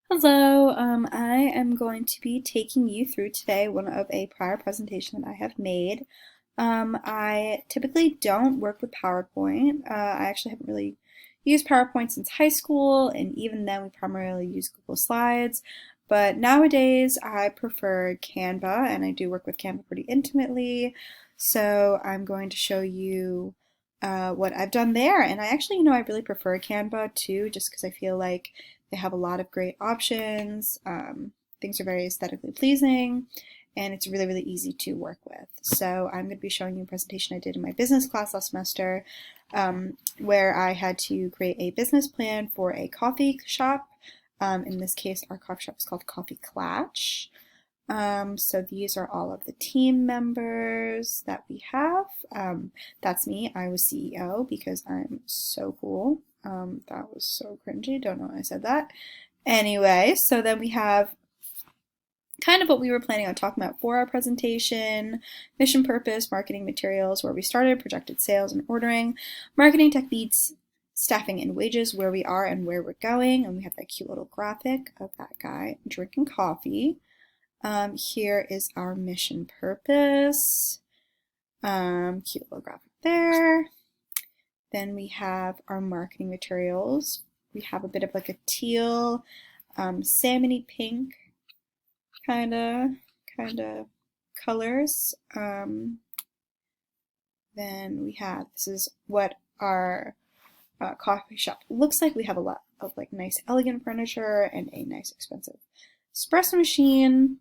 Hello, I am going to be taking you through today one of a prior presentation that I have made. I typically don't work with PowerPoint. I actually haven't really used PowerPoint since high school, and even then we primarily use Google Slides. But nowadays I prefer Canva, and I do work with Canva pretty intimately. So I'm going to show you what I've done there. And I actually, I really prefer Canva too, just because I feel like they have a lot of great options. Things are very aesthetically pleasing, and it's really, really easy to work with. So I'm going to be showing you a presentation I did in my business class last semester, where I had to create a business plan for a coffee shop. In this case, our coffee shop is called Coffee Klatch. So these are all of the team members that we have. That's me. I was CEO because I'm so cool. That was so cringy. Don't know why I said that. Anyway, so then we have kind of what we were planning on talking about for our presentation: mission, purpose, marketing materials, where we started, projected sales and ordering, marketing techniques, staffing and wages, where we are and where we're going. And we have that cute little graphic of that guy drinking coffee. Here is our mission, purpose. Cute little graphic there. Then we have our marketing materials. We have a bit of like a teal, salmony pink kind of colors. Then we have, this is what our coffee shop looks like. We have a lot of like nice elegant furniture and a nice expensive espresso machine.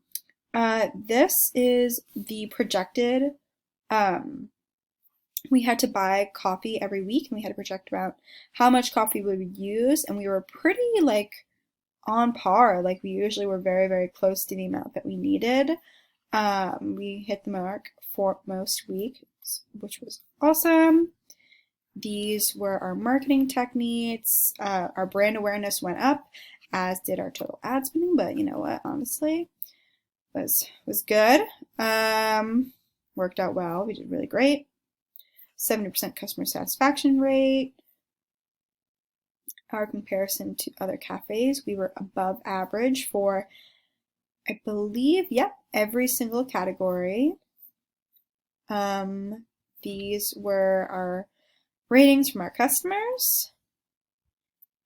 This is the projected, we had to buy coffee every week, and we had to project about how much coffee we would use, and we were pretty like on par. Like we usually were very, very close to the amount that we needed. We hit the mark for most weeks, which was awesome. These were our marketing techniques. Our brand awareness went up, as did our total ad spending, but you know what, honestly, was good. Worked out well. We did really great. 70% customer satisfaction rate. Our comparison to other cafes, we were above average for, I believe, yep, every single category. These were our ratings from our customers.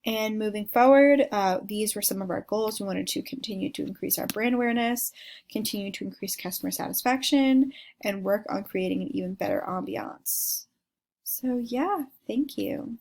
And moving forward, these were some of our goals. We wanted to continue to increase our brand awareness, continue to increase customer satisfaction, and work on creating an even better ambiance. So yeah, thank you.